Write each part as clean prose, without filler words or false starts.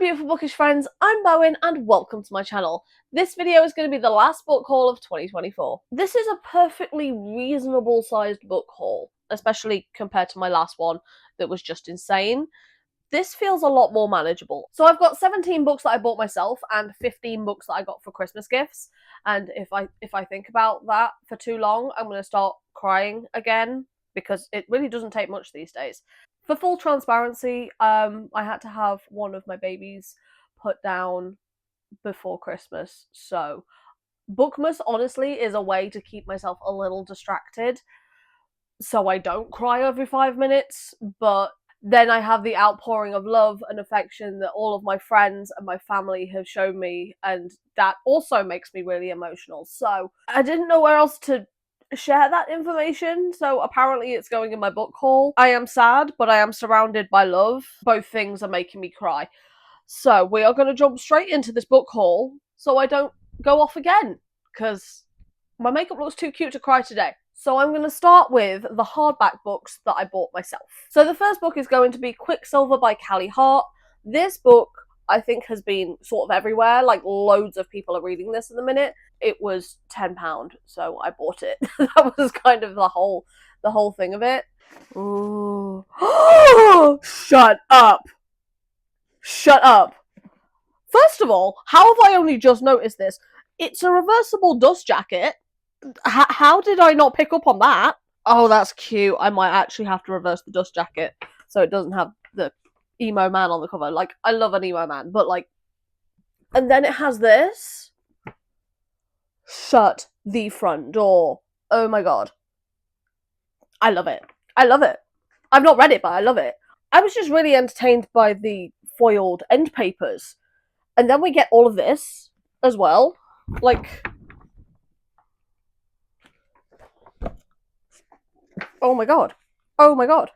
beautiful bookish friends, I'm Bowen and welcome to my channel. This video is going to be the last book haul of 2024. This is a perfectly reasonable sized book haul, especially compared to my last one that was just insane. This feels a lot more manageable. So I've got 17 books that I bought myself and 15 books that I got for Christmas gifts. And if I think about that for too long, I'm going to start crying again because it really doesn't take much these days. For full transparency, I had to have one of my babies put down before Christmas. So Bookmas honestly is a way to keep myself a little distracted so I don't cry every 5 minutes, but then I have the outpouring of love and affection that all of my friends and my family have shown me, and that also makes me really emotional. So I didn't know where else to share that information, so apparently it's going in my book haul. I am sad, but I am surrounded by love. Both things are making me cry. So we are going to jump straight into this book haul so I don't go off again, because my makeup looks too cute to cry today. So I'm going to start with the hardback books that I bought myself. So the first book is going to be Quicksilver by Callie Hart. This book, I think, has been sort of everywhere. Like, loads of people are reading this at the minute. It was £10, so I bought it. That was kind of the whole thing of it. Ooh. Shut up! Shut up! First of all, how have I only just noticed this? It's a reversible dust jacket. How did I not pick up on that? Oh, that's cute. I might actually have to reverse the dust jacket so it doesn't have the emo man on the cover. Like, I love an emo man, but like... And then it has this. Shut the front door. Oh my god. I love it. I love it. I've not read it, but I love it. I was just really entertained by the foiled end papers. And then we get all of this as well. Like... Oh my god. Oh my god.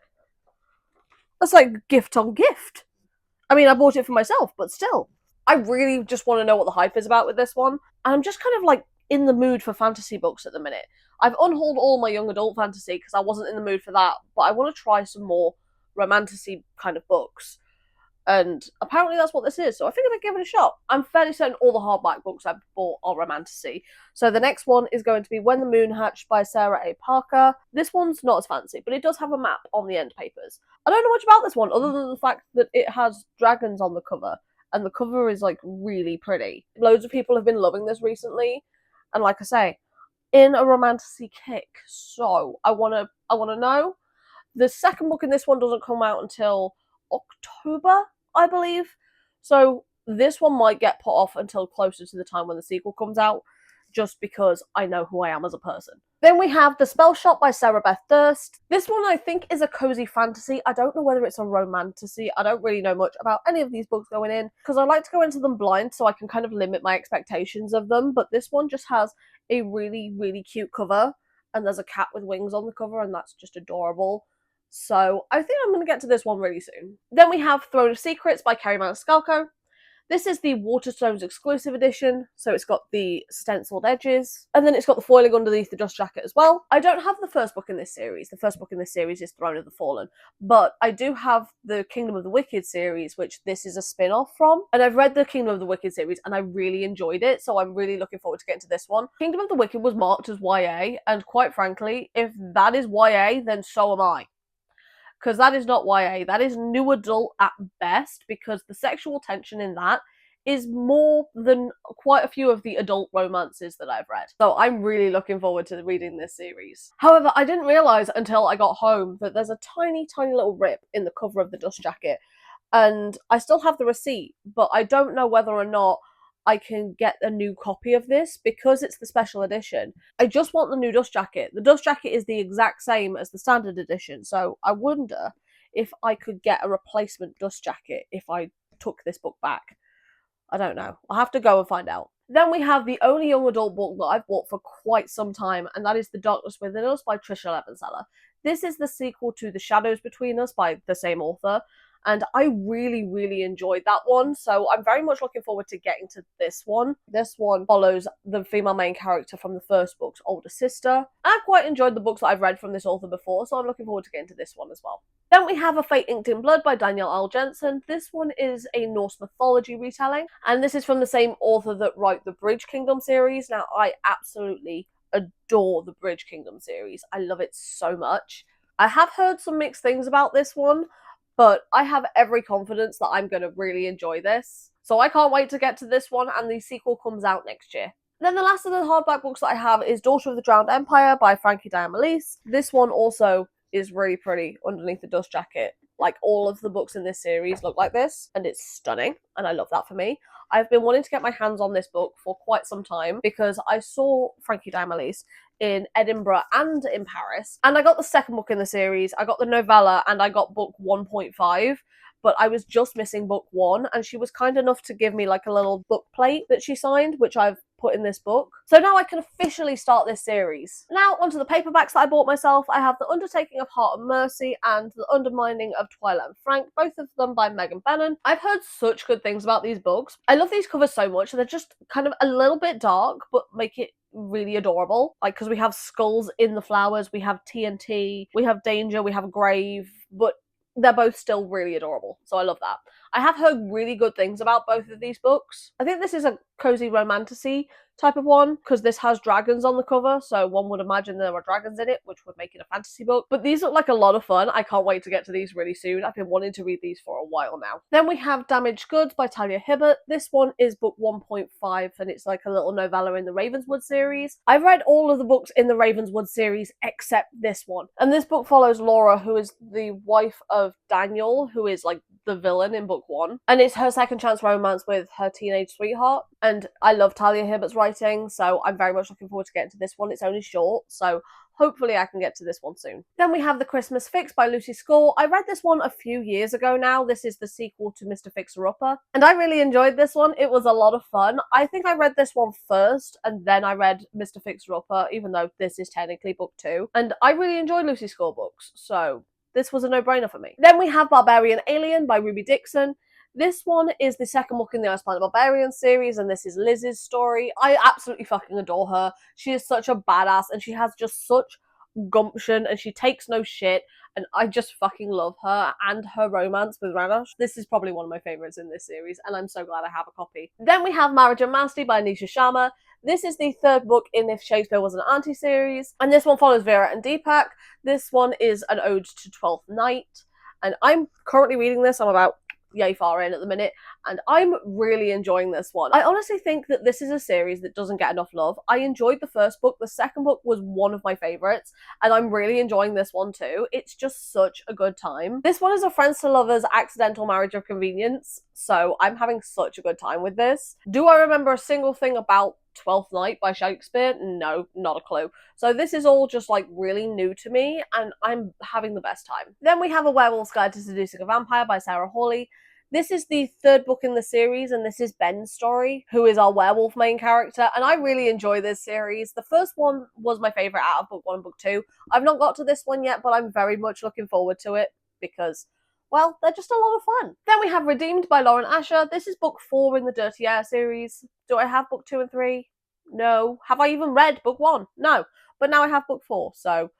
That's like gift on gift. I mean, I bought it for myself, but still. I really just want to know what the hype is about with this one. And I'm just kind of like in the mood for fantasy books at the minute. I've unhauled all my young adult fantasy because I wasn't in the mood for that, but I want to try some more romantasy kind of books. And apparently that's what this is, so I figured I'd give it a shot. I'm fairly certain all the hardback books I've bought are romantasy. So the next one is going to be When the Moon Hatched by Sarah A. Parker. This one's not as fancy, but it does have a map on the end papers. I don't know much about this one, other than the fact that it has dragons on the cover, and the cover is, like, really pretty. Loads of people have been loving this recently, and like I say, in a romantasy kick, so I wanna know. The second book in this one doesn't come out until October, I believe. So this one might get put off until closer to the time when the sequel comes out, just because I know who I am as a person. Then we have The Spell Shop by Sarah Beth Durst. This one I think is a cozy fantasy. I don't know whether it's a romantasy. I don't really know much about any of these books going in, because I like to go into them blind so I can kind of limit my expectations of them, but this one just has a really, really cute cover, and there's a cat with wings on the cover, and that's just adorable. So I think I'm going to get to this one really soon. Then we have Throne of Secrets by Kerry Maniscalco. This is the Waterstones exclusive edition, so it's got the stenciled edges, and then it's got the foiling underneath the dust jacket as well. I don't have the first book in this series. The first book in this series is Throne of the Fallen, but I do have the Kingdom of the Wicked series, which this is a spin-off from, and I've read the Kingdom of the Wicked series, and I really enjoyed it, so I'm really looking forward to getting to this one. Kingdom of the Wicked was marked as YA, and quite frankly, if that is YA, then so am I. Because that is not YA, that is new adult at best, because the sexual tension in that is more than quite a few of the adult romances that I've read. So I'm really looking forward to reading this series. However, I didn't realise until I got home that there's a tiny, tiny little rip in the cover of the dust jacket. And I still have the receipt, but I don't know whether or not I can get a new copy of this because it's the special edition. I just want the new dust jacket. The dust jacket is the exact same as the standard edition, so I wonder if I could get a replacement dust jacket if I took this book back. I don't know. I'll have to go and find out. Then we have the only young adult book that I've bought for quite some time, and that is The Darkness Within Us by Trisha Levenseller. This is the sequel to The Shadows Between Us by the same author, and I really enjoyed that one, so I'm very much looking forward to getting to this one. This one follows the female main character from the first book's older sister. I quite enjoyed the books that I've read from this author before, so I'm looking forward to getting to this one as well. Then we have A Fate Inked in Blood by Danielle L. Jensen. This one is a Norse mythology retelling, and this is from the same author that wrote the Bridge Kingdom series. Now, I absolutely adore the Bridge Kingdom series. I love it so much. I have heard some mixed things about this one, but I have every confidence that I'm going to really enjoy this. So I can't wait to get to this one, and the sequel comes out next year. Then the last of the hardback books that I have is Daughter of the Drowned Empire by Frankie Diane Melisse. This one also is really pretty underneath the dust jacket. Like, all of the books in this series look like this, and it's stunning, and I love that for me. I've been wanting to get my hands on this book for quite some time because I saw Frankie Diane Melisse in Edinburgh and in Paris, and I got the second book in the series, I got the novella, and I got book 1.5, but I was just missing book 1, and she was kind enough to give me like a little book plate that she signed, which I've put in this book. So now I can officially start this series. Now onto the paperbacks that I bought myself. I have The Undertaking of Heart and Mercy and The Undermining of Twilight and Frank, both of them by Megan Bennon. I've heard such good things about these books. I love these covers so much. They're just kind of a little bit dark, but make it really adorable. Like, because we have skulls in the flowers, we have TNT, we have danger, we have grave, but they're both still really adorable, so I love that. I have heard really good things about both of these books. I think this is a cozy romantasy type of one, because this has dragons on the cover, so one would imagine there were dragons in it, which would make it a fantasy book. But these look like a lot of fun. I can't wait to get to these really soon. I've been wanting to read these for a while now. Then we have Damaged Goods by Talia Hibbert. This one is book 1.5, and it's like a little novella in the Ravenswood series. I've read all of the books in the Ravenswood series except this one. And this book follows Laura, who is the wife of Daniel, who is like the villain in book 1. And it's her second chance romance with her teenage sweetheart. And I love Talia Hibbert's writing, so I'm very much looking forward to getting to this one. It's only short, so hopefully I can get to this one soon. Then we have The Christmas Fix by Lucy Score. I read this one a few years ago now. This is the sequel to Mr. Fixer-Upper, and I really enjoyed this one. It was a lot of fun. I think I read this one first, and then I read Mr. Fixer-Upper, even though this is technically book 2. And I really enjoy Lucy Score books, so this was a no-brainer for me. Then we have Barbarian Alien by Ruby Dixon. This one is the second book in the Ice Planet Barbarian series, and this is Liz's story. I absolutely fucking adore her. She is such a badass, and she has just such gumption, and she takes no shit, and I just fucking love her and her romance with Ranosh. This is probably one of my favourites in this series, and I'm so glad I have a copy. Then we have Marriage and Mastery by Anisha Sharma. This is the third book in If Shakespeare Was an Auntie series, and this one follows Vera and Deepak. This one is an ode to Twelfth Night, and I'm currently reading this. I'm about yay far in at the minute, and I'm really enjoying this one. I honestly think that this is a series that doesn't get enough love. I enjoyed the first book. The second book was one of my favourites, and I'm really enjoying this one too. It's just such a good time. This one is a friends to lovers accidental marriage of convenience, so I'm having such a good time with this. Do I remember a single thing about Twelfth Night by Shakespeare? No, not a clue. So this is all just like really new to me, and I'm having the best time. Then we have A Werewolf's Guide to Seducing a Vampire by Sarah Hawley. This is the third book in the series, and this is Ben's story, who is our werewolf main character, and I really enjoy this series. The first one was my favourite out of book 1 and book 2. I've not got to this one yet, but I'm very much looking forward to it because, well, they're just a lot of fun. Then we have Redeemed by Lauren Asher. This is book 4 in the Dirty Air series. Do I have book 2 and 3? No. Have I even read book 1? No. But now I have book 4, so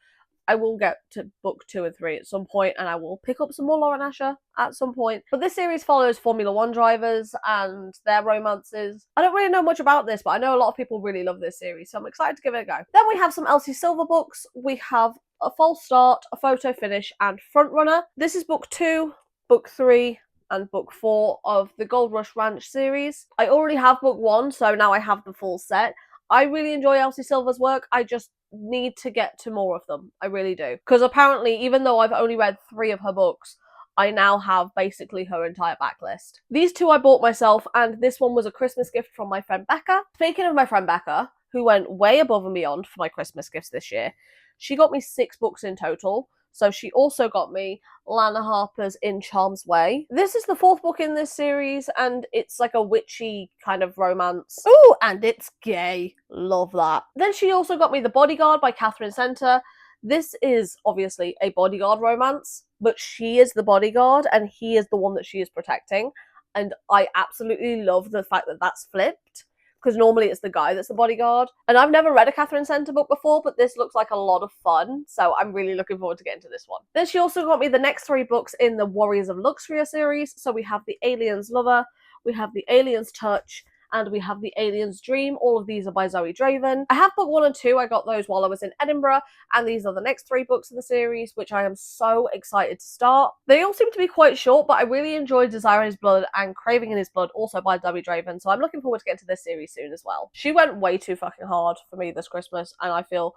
I will get to book 2 and 3 at some point, and I will pick up some more Lauren Asher at some point. But this series follows Formula 1 drivers and their romances. I don't really know much about this, but I know a lot of people really love this series, so I'm excited to give it a go. Then we have some Elsie Silver books. We have A False Start, A Photo Finish, and Frontrunner. This is book 2, book 3, and book 4 of the Gold Rush Ranch series. I already have book 1, so now I have the full set. I really enjoy Elsie Silver's work. I just need to get to more of them. I really do. Because apparently, even though I've only read 3 of her books, I now have basically her entire backlist. These 2 I bought myself, and this one was a Christmas gift from my friend Becca. Speaking of my friend Becca, who went way above and beyond for my Christmas gifts this year, she got me 6 books in total. So she also got me Lana Harper's In Charm's Way. This is the 4th book in this series, and it's like a witchy kind of romance. Ooh, and it's gay. Love that. Then she also got me The Bodyguard by Catherine Center. This is obviously a bodyguard romance, but she is the bodyguard and he is the one that she is protecting. And I absolutely love the fact that that's flipped, because normally it's the guy that's the bodyguard. And I've never read a Catherine Center book before, but this looks like a lot of fun, so I'm really looking forward to getting to this one. Then she also got me the next 3 books in the Warriors of Luxria series. So we have the Alien's Lover, we have the Alien's Touch, and we have the Alien's Dream. All of these are by Zoe Draven. I have book 1 and 2, I got those while I was in Edinburgh, and these are the next 3 books in the series, which I am so excited to start. They all seem to be quite short, but I really enjoyed Desire in His Blood and Craving in His Blood, also by Zoe Draven, so I'm looking forward to getting to this series soon as well. She went way too fucking hard for me this Christmas, and I feel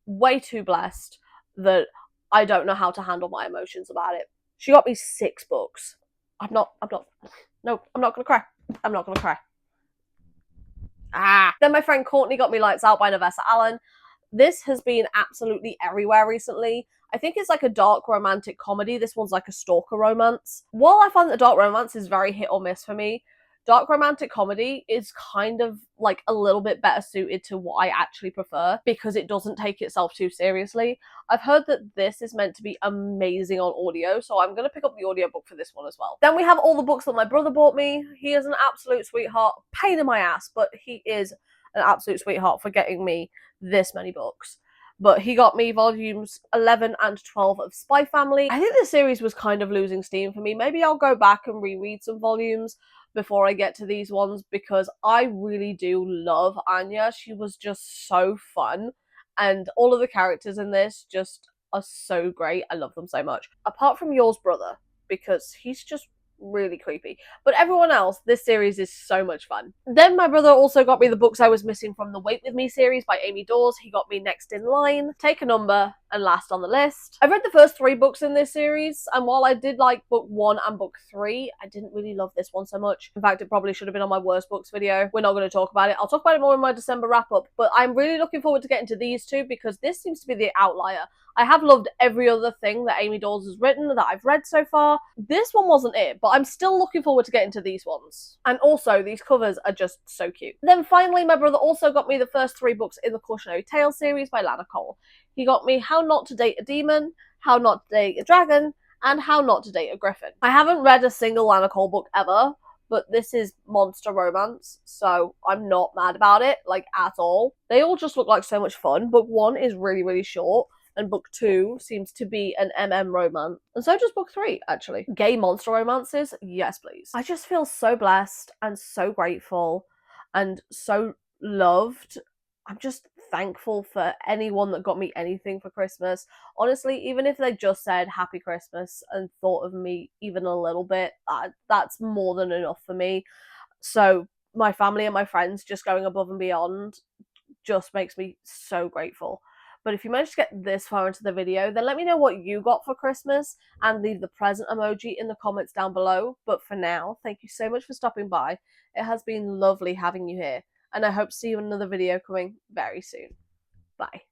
way too blessed that I don't know how to handle my emotions about it. She got me 6 books. I'm not gonna cry. I'm not gonna cry. Then my friend Courtney got me Lights Out by Nevessa Allen. This has been absolutely everywhere recently. I think it's like a dark romantic comedy. This one's like a stalker romance. While I find that dark romance is very hit or miss for me, dark romantic comedy is kind of like a little bit better suited to what I actually prefer because it doesn't take itself too seriously. I've heard that this is meant to be amazing on audio, so I'm going to pick up the audiobook for this one as well. Then we have all the books that my brother bought me. He is an absolute sweetheart. Pain in my ass, but he is an absolute sweetheart for getting me this many books. But he got me volumes 11 and 12 of Spy Family. I think this series was kind of losing steam for me. Maybe I'll go back and reread some volumes before I get to these ones, because I really do love Anya. She was just so fun, and all of the characters in this just are so great. I love them so much. Apart from Yours Brother, because he's just really creepy. But everyone else, this series is so much fun. Then my brother also got me the books I was missing from the Wait With Me series by Amy Dawes. He got me Next in Line, Take a Number, and Last on the List. I've read the first 3 books in this series, and while I did like book 1 and book 3, I didn't really love this one so much. In fact, it probably should have been on my worst books video. We're not going to talk about it. I'll talk about it more in my December wrap-up, but I'm really looking forward to getting to these 2 because this seems to be the outlier. I have loved every other thing that Amy Dawes has written that I've read so far. This one wasn't it, but I'm still looking forward to getting to these ones. And also, these covers are just so cute. Then finally, my brother also got me the first 3 books in the Cautionary Tales series by Lana Cole. He got me How Not to Date a Demon, How Not to Date a Dragon, and How Not to Date a Griffin. I haven't read a single Lana Cole book ever, but this is monster romance, so I'm not mad about it, like, at all. They all just look like so much fun. Book 1 is really, really short, and book 2 seems to be an romance. And so does book 3, actually. Gay monster romances? Yes, please. I just feel so blessed and so grateful and so loved. I'm just thankful for anyone that got me anything for Christmas. Honestly, even if they just said Happy Christmas and thought of me even a little bit, that's more than enough for me. So my family and my friends just going above and beyond just makes me so grateful. But if you managed to get this far into the video, then let me know what you got for Christmas and leave the present emoji in the comments down below. But for now, thank you so much for stopping by. It has been lovely having you here, and I hope to see you in another video coming very soon. Bye.